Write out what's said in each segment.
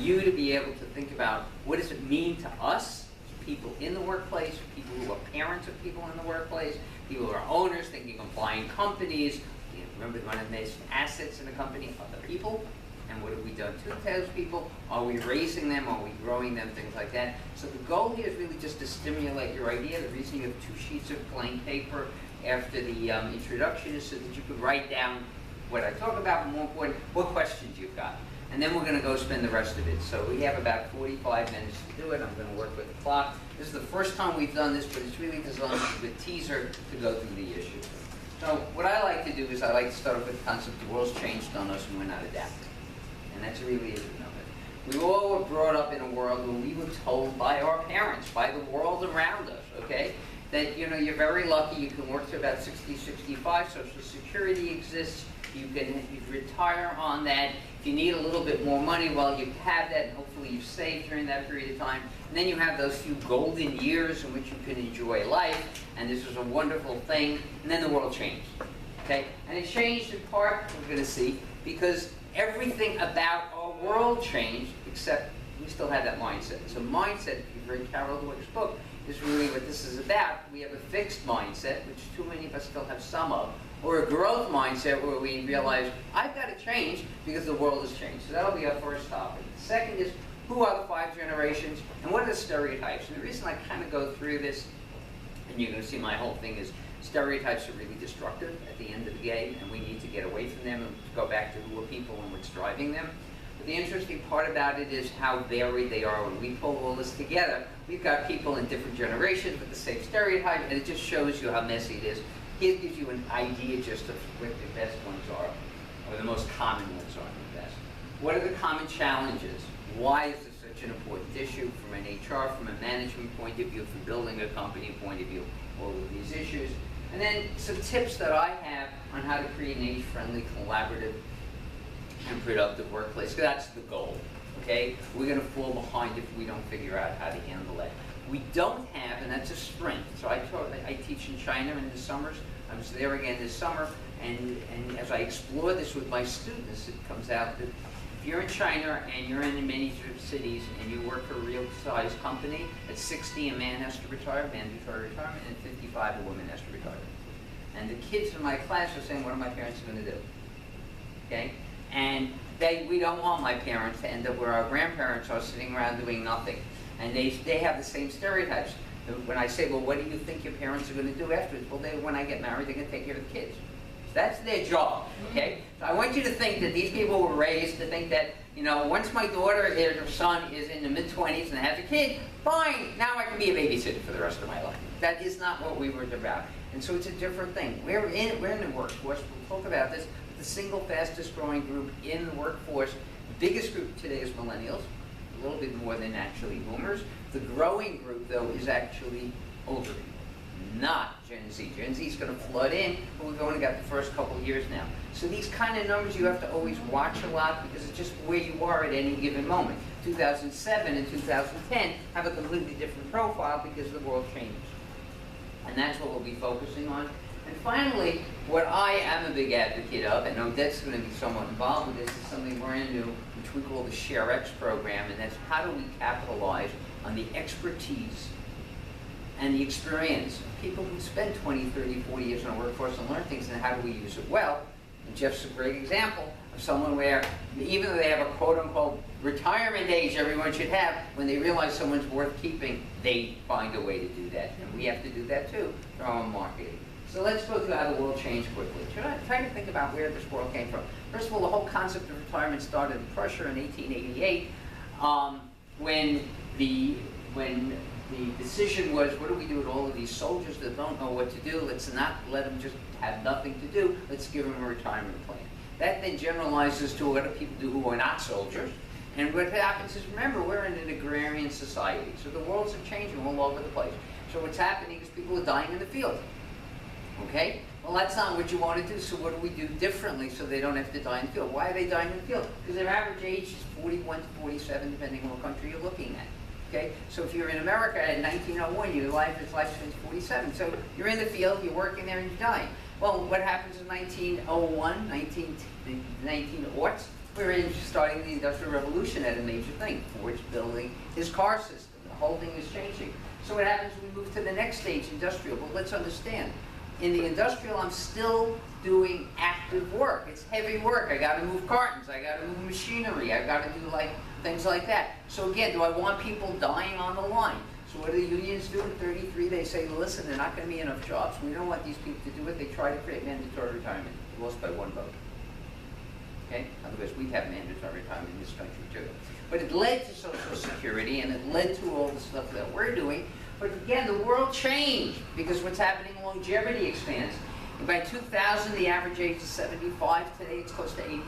you to be able to think about what does it mean to us, people in the workplace, people who are parents of people in the workplace, people who are owners thinking of buying companies. Remember, one of the basic assets in a company are the people. And what have we done to those people? Are we raising them? Are we growing them? Things like that. So the goal here is really just to stimulate your idea. The reason you have 2 sheets of blank paper after the introduction is so that you could write down what I talk about, but more important, what questions you've got. And then we're going to go spend the rest of it. So we have about 45 minutes to do it. I'm going to work with the clock. This is the first time we've done this, but it's really designed as a teaser to go through the issue. So what I like to do is I like to start off with the concept the world's changed on us and we're not adapting. And that's really it. We all were brought up in a world where we were told by our parents, by the world around us, okay, that you're very lucky, you can work to about 60, 65, Social Security exists, you can retire on that. If you need a little bit more money, well, you have that, and hopefully you've saved during that period of time. And then you have those few golden years in which you can enjoy life, and this was a wonderful thing, and then the world changed, okay? And it changed in part, we're going to see, because everything about our world changed, except we still have that mindset. So mindset, if you've read Carol Dweck's book, is really what this is about. We have a fixed mindset, which too many of us still have some of, or a growth mindset where we realize, I've got to change because the world has changed. So that'll be our first topic. The second is, who are the 5 generations, and what are the stereotypes? And the reason I kind of go through this, and you're going to see my whole thing is, stereotypes are really destructive at the end of the game, and we need to get away from them and go back to who are people and what's driving them. But the interesting part about it is how varied they are. When we pull all this together, we've got people in different generations with the same stereotype, and it just shows you how messy it is. It gives you an idea just of what the best ones are, or the most common ones are the best. What are the common challenges? Why is this such an important issue from an HR, from a management point of view, from building a company point of view, all of these issues? And then some tips that I have on how to create an age-friendly, collaborative, and productive workplace. That's the goal, okay? We're going to fall behind if we don't figure out how to handle it. We don't have, and that's a sprint. So I teach in China in the summers. I was there again this summer, and as I explore this with my students, it comes out that if you're in China and you're in many cities and you work for a real-sized company, at 60 a man has to retire, mandatory retirement, and at 55 a woman has to retire. And the kids in my class are saying, what are my parents going to do? Okay? And we don't want my parents to end up where our grandparents are sitting around doing nothing. And they have the same stereotypes. When I say, well, what do you think your parents are going to do afterwards? Well, when I get married, they're going to take care of the kids. That's their job, okay? So I want you to think that these people were raised to think that, once my daughter or son is in the mid-20s and has a kid, fine, now I can be a babysitter for the rest of my life. That is not what we were about. And so it's a different thing. We're in the workforce. We'll talk about this. The single fastest growing group in the workforce, the biggest group today is millennials, a little bit more than actually boomers. The growing group, though, is actually older people, not Gen Z. Gen Z is going to flood in, but we've only got the first couple of years now. So these kind of numbers you have to always watch a lot because it's just where you are at any given moment. 2007 and 2010 have a completely different profile because the world changes. And that's what we'll be focusing on. And finally, what I am a big advocate of, and Odette's going to be somewhat involved with this, is something we're into, which we call the ShareX program, and that's how do we capitalize on the expertise and the experience of people who spend 20, 30, 40 years in the workforce and learn things, and how do we use it well? And Jeff's a great example of someone where, even though they have a quote-unquote retirement age everyone should have, when they realize someone's worth keeping, they find a way to do that. And we have to do that too through our own marketing. So let's go through how the world changed quickly. Try to think about where this world came from. First of all, the whole concept of retirement started in Prussia in 1888, when the decision was, what do we do with all of these soldiers that don't know what to do? Let's not let them just have nothing to do. Let's give them a retirement plan. That then generalizes to what do people do who are not soldiers. And what happens is, remember, we're in an agrarian society, so the worlds are changing all over the place. So what's happening is people are dying in the field. Okay? Well, that's not what you want to do, so what do we do differently so they don't have to die in the field? Why are they dying in the field? Because their average age is 41 to 47, depending on what country you're looking at. Okay? So if you're in America in 1901, your lifespan is 47. So you're in the field, you're working there, and you're dying. Well, what happens in 1901, 19 aughts? We're starting the Industrial Revolution at a major thing. Ford's building his car system. The whole thing is changing. So what happens when we move to the next stage, industrial? But let's understand, in the industrial, I'm still doing active work. It's heavy work. I got to move cartons. I got to move machinery. I got to do things like that. So again, do I want people dying on the line? So what do the unions do in 33? They say, listen, there are not going to be enough jobs. We don't want these people to do it. They try to create mandatory retirement. They lost by 1 vote. Okay? Otherwise, we'd have mandatory retirement in this country too. But it led to Social Security, and it led to all the stuff that we're doing. But again, the world changed because what's happening, longevity expands. And by 2000, the average age is 75. Today, it's close to 83.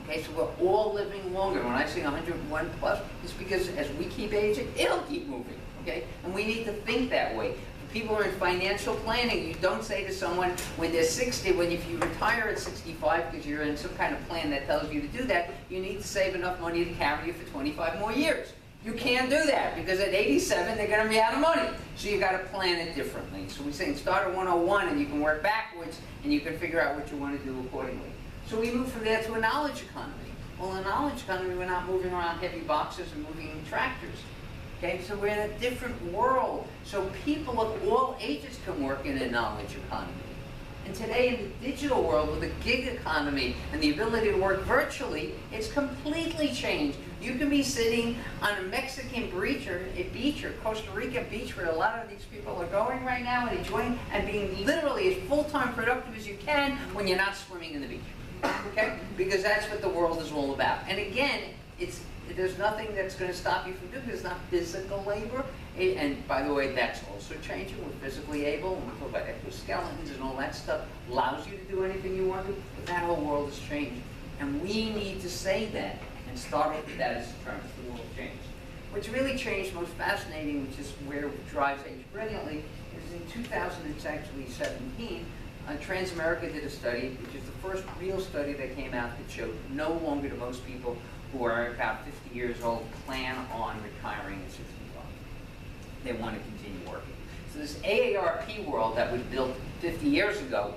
Okay, so we're all living longer. When I say 101 plus, it's because as we keep aging, it'll keep moving. Okay, and we need to think that way. People who are in financial planning, you don't say to someone when they're 60, if you retire at 65 because you're in some kind of plan that tells you to do that, you need to save enough money to carry you for 25 more years. You can't do that because at 87 they're going to be out of money. So you've got to plan it differently. So we're saying start at 101 and you can work backwards and you can figure out what you want to do accordingly. So we move from there to a knowledge economy. Well, in a knowledge economy, we're not moving around heavy boxes and moving tractors. Okay, so we're in a different world. So people of all ages can work in a knowledge economy. And today in the digital world with the gig economy and the ability to work virtually, it's completely changed. You can be sitting on a Mexican beach or Costa Rica beach where a lot of these people are going right now and enjoying and being literally as full-time productive as you can when you're not swimming in the beach. Okay? Because that's what the world is all about. And again, there's nothing that's going to stop you from doing it. It's not physical labor. And by the way, that's also changing. We're physically able. When we talk about exoskeletons and all that stuff, allows you to do anything you want to. But that whole world has changed. And we need to say that and start with that as the term the world changed. What's really changed, most fascinating, which is where it drives age brilliantly, is in 2017, Transamerica did a study, which is the first real study that came out that showed no longer do most people who are about 50 years old plan on retiring at 65. They want to continue working. So this AARP world that was built 50 years ago,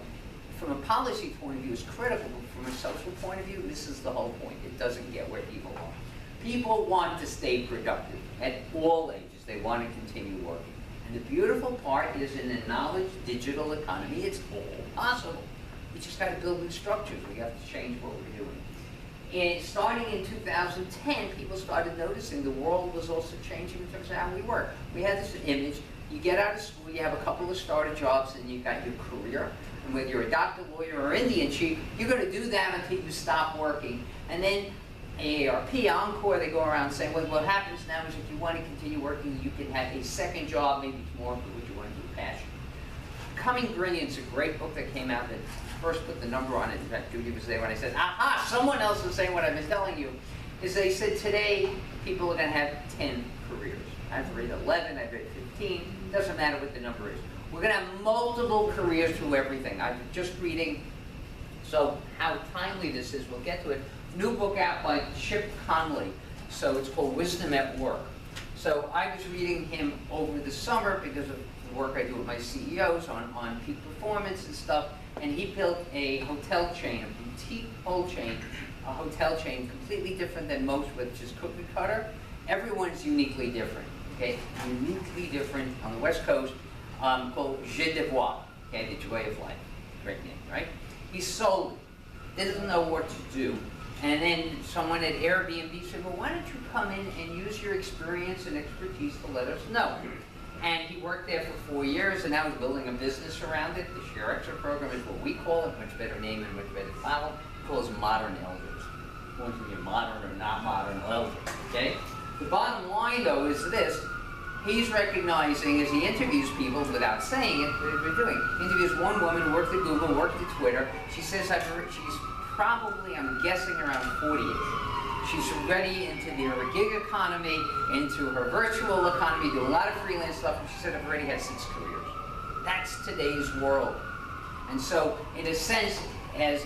from a policy point of view, is critical, but from a social point of view, this is the whole point. It doesn't get where people are. People want to stay productive at all ages. They want to continue working. And the beautiful part is in a knowledge digital economy, it's all possible. We just got to build new structures. We have to change what we're doing. And starting in 2010, people started noticing the world was also changing in terms of how we work. We had this image. You get out of school, you have a couple of starter jobs, and you got your career. And whether you're a doctor, lawyer, or Indian chief, you're going to do that until you stop working. And then AARP, Encore, they go around saying, well, what happens now is if you want to continue working, you can have a second job, maybe it's more for what you want to do, passion. Becoming Brilliant is a great book that came out that first put the number on it. In fact, Judy was there when I said, aha, someone else is saying what I've been telling you. Is they said today people are going to have 10 careers. I've read 11, I've read 15, doesn't matter what the number is. We're going to have multiple careers through everything. I'm just reading, so how timely this is, we'll get to it. New book out by Chip Conley, so it's called Wisdom at Work. So I was reading him over the summer because of the work I do with my CEOs on peak performance and stuff, and he built a hotel chain, a boutique a hotel chain completely different than most, which is cookie cutter. Everyone's uniquely different, okay? Uniquely different on the West Coast, called Je de Bois, okay, the joy of life. Great name, right? He sold it, doesn't know what to do. And then someone at Airbnb said, well, why don't you come in and use your experience and expertise to let us know? And he worked there for 4 years, and now he's building a business around it. The Share Extra program is what we call it, much better name and much better title. He calls it Modern Elders. Going to be a modern or not modern elder, okay? The bottom line, though, is this. He's recognizing, as he interviews people without saying it, what they're doing. He interviews one woman who worked at Google, worked at Twitter. She says she's probably, I'm guessing, around 40. She's already into the gig economy, into her virtual economy, doing a lot of freelance stuff, and she said, I've already had 6 careers. That's today's world. And so, in a sense, as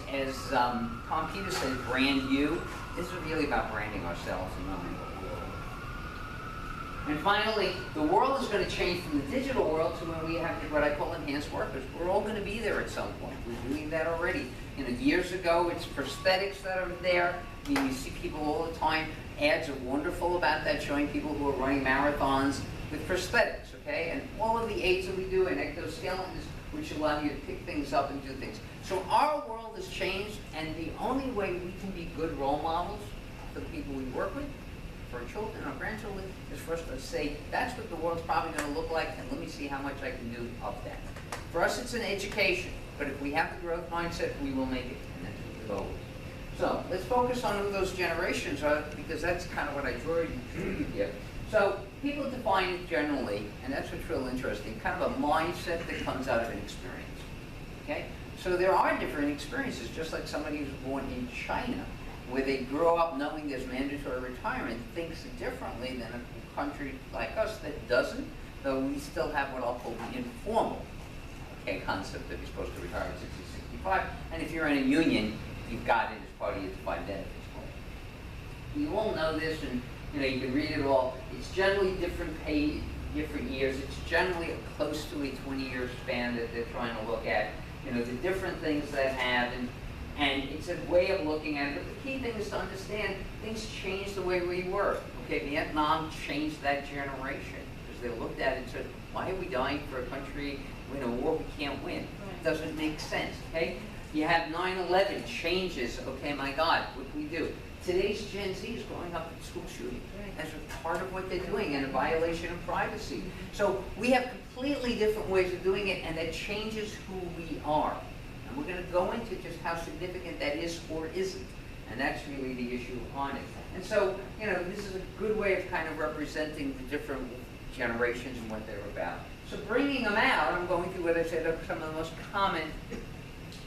Tom Peters says, brand you, this is really about branding ourselves and knowing what And finally, the world is going to change from the digital world to when we have what I call enhanced workers. We're all going to be there at some point. We're doing that already. Years ago, it's prosthetics that are there. You see people all the time. Ads are wonderful about that, showing people who are running marathons with prosthetics, okay? And all of the aids that we do, and exoskeletons, which allow you to pick things up and do things. So our world has changed, and the only way we can be good role models for the people we work with, for our children, our grandchildren, is for us to say, that's what the world's probably going to look like, and let me see how much I can do of that. For us, it's an education, but if we have the growth mindset, we will make it, and that's the goal. So let's focus on who those generations are, because that's kind of what I drew you here. So people define it generally, and that's what's real interesting, kind of a mindset that comes out of an experience. Okay? So there are different experiences, just like somebody who's born in China, where they grow up knowing there's mandatory retirement, thinks differently than a country like us that doesn't, though we still have what I'll call the informal concept that you're supposed to retire at 60, 65, and if you're in a union, you've got it as part of your defined benefits plan. You all know this, and you can read it all. It's generally different years. It's generally close to a 20-year span that they're trying to look at. The different things that happen, and it's a way of looking at it. But the key thing is to understand things change the way we work. Okay, Vietnam changed that generation because they looked at it and said, "Why are we dying for a country in a war we can't win? It doesn't make sense." Okay, you have 9/11 changes. Okay, my God, what do we do? Today's Gen Z is growing up in school shootings as a part of what they're doing and a violation of privacy. So we have completely different ways of doing it, and that changes who we are. And we're going to go into just how significant that is or isn't. And that's really the issue on it. And so, this is a good way of kind of representing the different generations and what they're about. So bringing them out, I'm going through what I said are some of the most common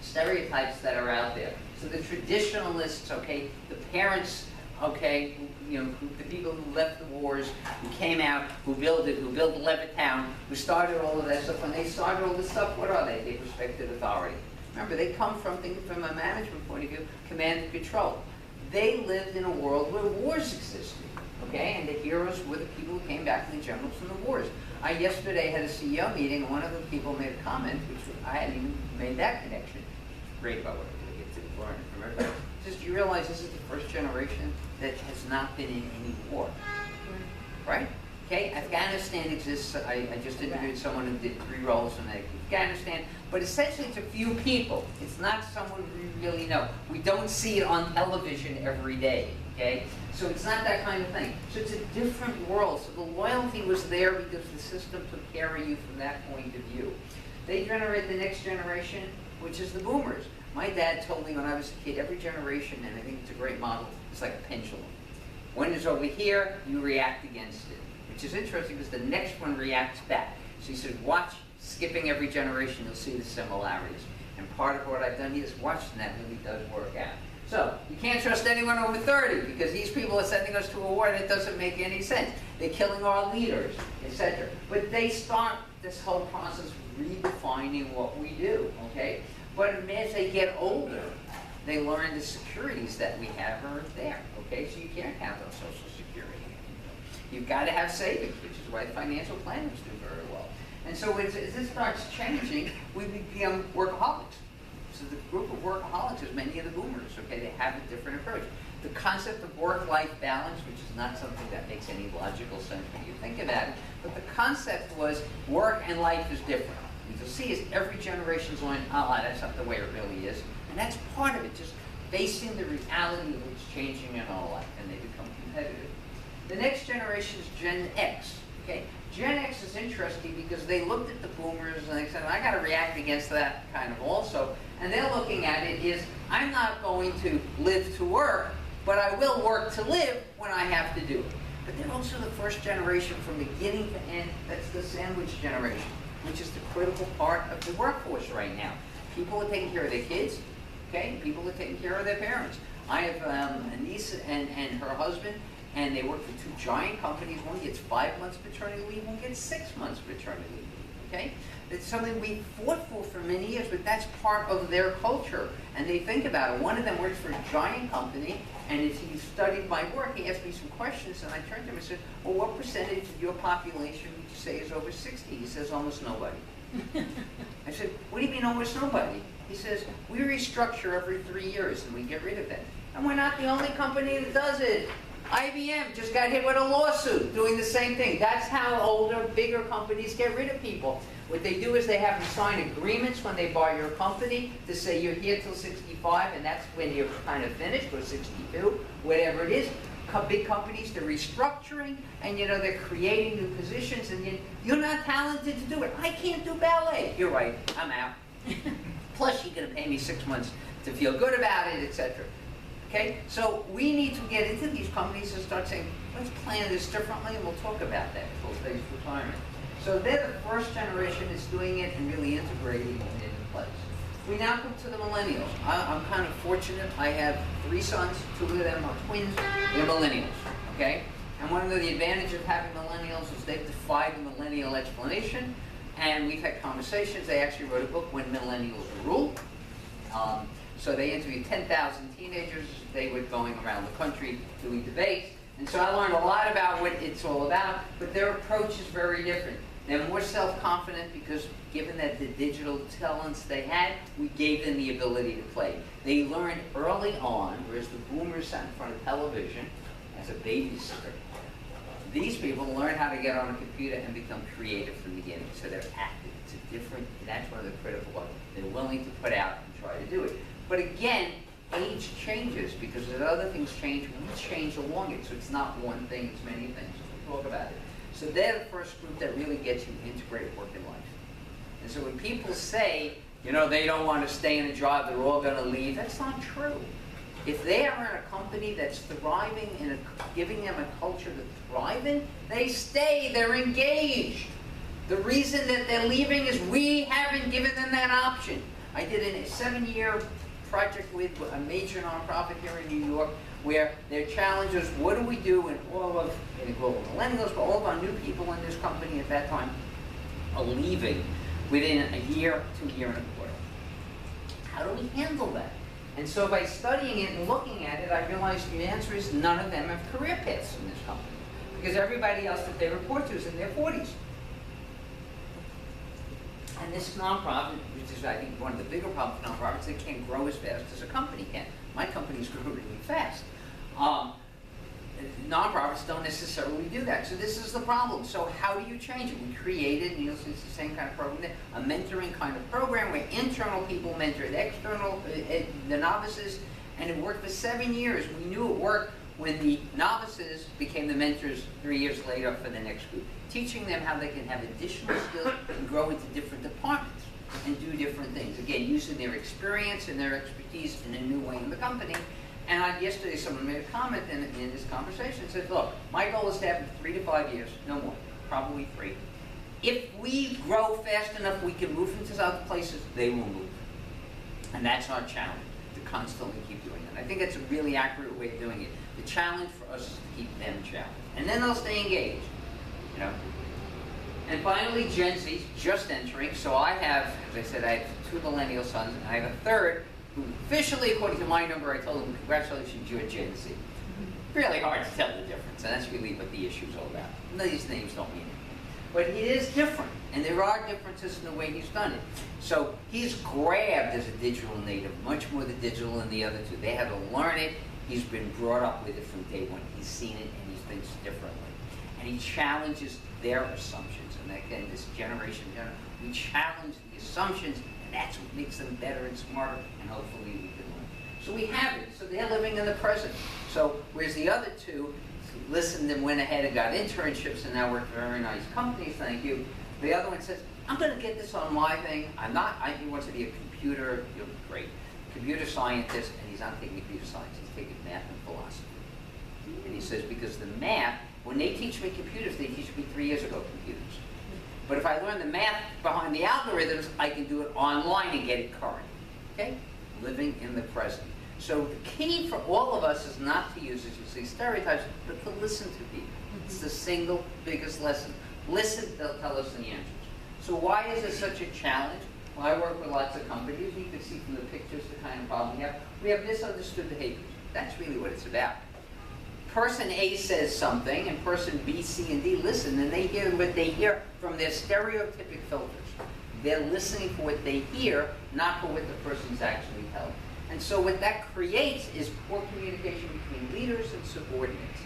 stereotypes that are out there. So the traditionalists, okay, the parents, okay, the people who left the wars, who came out, who built Levittown, who started all of that stuff. When they started all this stuff, what are they? They respected authority. Remember, they come from a management point of view, command and control. They lived in a world where wars existed, okay, and the heroes were the people who came back and the generals from the wars. I yesterday had a CEO meeting, and one of the people made a comment, which I hadn't even made that connection. Great about what we get to learn from everybody. Just you realize this is the first generation that has not been in any war, right? Okay, Afghanistan exists. I just interviewed someone who did 3 roles in Afghanistan, but essentially it's a few people. It's not someone we really know. We don't see it on television every day, okay? So it's not that kind of thing. So it's a different world. So the loyalty was there because the system took care of you from that point of view. They generate the next generation, which is the boomers. My dad told me when I was a kid, every generation, and I think it's a great model, it's like a pendulum. When it's over here, you react against it, which is interesting because the next one reacts back. So he said, watch, skipping every generation, you'll see the similarities. And part of what I've done here is watching that really does work out. So, you can't trust anyone over 30 because these people are sending us to a war and it doesn't make any sense. They're killing our leaders, etc. But they start this whole process redefining what we do, okay? But as they get older, they learn the securities that we have are there, okay? So you can't count on Social Security. You've got to have savings, which is why financial planners do very well. And so as this starts changing, we become workaholics. So the group of workaholics is many of the boomers, okay? They have a different approach. The concept of work-life balance, which is not something that makes any logical sense when you think about it, but the concept was work and life is different. What you'll see is every generation's going, that's not the way it really is. And that's part of it, just facing the reality of what's changing in our life, and they become competitive. The next generation is Gen X, okay? Gen X is interesting because they looked at the boomers and they said, I got to react against that kind of also. And they're looking at it is, I'm not going to live to work, but I will work to live when I have to do it. But they're also the first generation from beginning to end, that's the sandwich generation, which is the critical part of the workforce right now. People are taking care of their kids, okay? People are taking care of their parents. I have a niece and her husband, and they work for 2 giant companies. One gets 5 months paternity leave, one gets 6 months paternity leave, okay? It's something we fought for many years, but that's part of their culture. And they think about it. One of them works for a giant company, and as he studied my work, he asked me some questions, and I turned to him and said, well, what percentage of your population would you say is over 60? He says, almost nobody. I said, what do you mean almost nobody? He says, we restructure every 3 years, and we get rid of them. And we're not the only company that does it. IBM just got hit with a lawsuit doing the same thing. That's how older, bigger companies get rid of people. What they do is they have them sign agreements when they buy your company to say you're here till 65, and that's when you're kind of finished, or 62, whatever it is. Big companies, they're restructuring, and they're creating new positions, and you're not talented to do it. I can't do ballet. You're right, I'm out. Plus, you're going to pay me 6 months to feel good about it, etc. Okay, so we need to get into these companies and start saying, let's plan this differently, and we'll talk about that post-phase retirement. So they're the first generation that's doing it and really integrating it into place. We now come to the millennials. I'm kind of fortunate. I have 3 sons. 2 of them are twins. They're millennials, okay? And one of the advantages of having millennials is they've defied the millennial explanation, and we've had conversations. They actually wrote a book, When Millennials Rule. So they interviewed 10,000 teenagers. They were going around the country doing debates. And so I learned a lot about what it's all about, but their approach is very different. They're more self-confident because given that the digital talents they had, we gave them the ability to play. They learned early on, whereas the boomers sat in front of television as a babysitter. These people learn how to get on a computer and become creative from the beginning, so they're active. It's a different, that's one of the critical ones. They're willing to put out and try to do it. But again, age changes because as other things change, we change along it. So it's not one thing, it's many things. We'll talk about it. So they're the first group that really gets you into great work in life. And so when people say, they don't want to stay in a job, they're all going to leave, that's not true. If they are in a company that's thriving and giving them a culture to thrive in, they stay, they're engaged. The reason that they're leaving is we haven't given them that option. I did a 7-year project with a major nonprofit here in New York where their challenge is, what do we do when all of the global millennials, but all of our new people in this company at that time are leaving within a year to a year and a quarter? How do we handle that? And so by studying it and looking at it, I realized the answer is none of them have career paths in this company because everybody else that they report to is in their 40s. And this nonprofit, which is, I think, one of the bigger problems with nonprofits, they can't grow as fast as a company can. My company's grew really fast. Nonprofits don't necessarily do that. So this is the problem. So how do you change it? We created, and you'll see it's the same kind of program there, a mentoring kind of program where internal people mentored external, the novices, and it worked for 7 years. We knew it worked when the novices became the mentors 3 years later for the next group, teaching them how they can have additional skills and grow into different departments and do different things. Again, using their experience and their expertise in a new way in the company. And yesterday someone made a comment in this conversation and said, look, my goal is to have 3 to 5 years, no more, probably 3. If we grow fast enough, we can move into other places, they will move. And that's our challenge, to constantly keep doing that. I think that's a really accurate way of doing it. The challenge for us is to keep them challenged. And then they'll stay engaged, And finally, Gen Z, just entering. So I have, as I said, I have 2 millennial sons, and I have a third who officially, according to my number, I told him, congratulations, you're Gen Z. Really hard to tell the difference, and that's really what the issue's all about. These names don't mean anything. But it is different, and there are differences in the way he's done it. So he's grabbed as a digital native, much more the digital than the other 2. They had to learn it. He's been brought up with it from day one. He's seen it, and he thinks differently. And he challenges their assumptions. And again, this generation, we challenge the assumptions, and that's what makes them better and smarter, and hopefully we can learn. So we have it. So they're living in the present. So whereas the other 2 listened and went ahead and got internships and now work for very nice companies, thank you. The other one says, I'm going to get this on my thing. He wants to be a computer, great, computer scientist, and he's not taking computer science, he's taking math and philosophy. And he says, because the math, when they teach me computers, they teach me 3 years ago computers. But if I learn the math behind the algorithms, I can do it online and get it current. Okay? Living in the present. So the key for all of us is not to use, as you see, stereotypes, but to listen to people. It's the single biggest lesson. Listen, they'll tell us the answers. So why is this such a challenge? Well, I work with lots of companies, and you can see from the pictures the kind of problem we have. We have misunderstood behaviors. That's really what it's about. Person A says something, and person B, C, and D listen, and they hear what they hear from their stereotypic filters. They're listening for what they hear, not for what the person's actually telling. And so what that creates is poor communication between leaders and subordinates.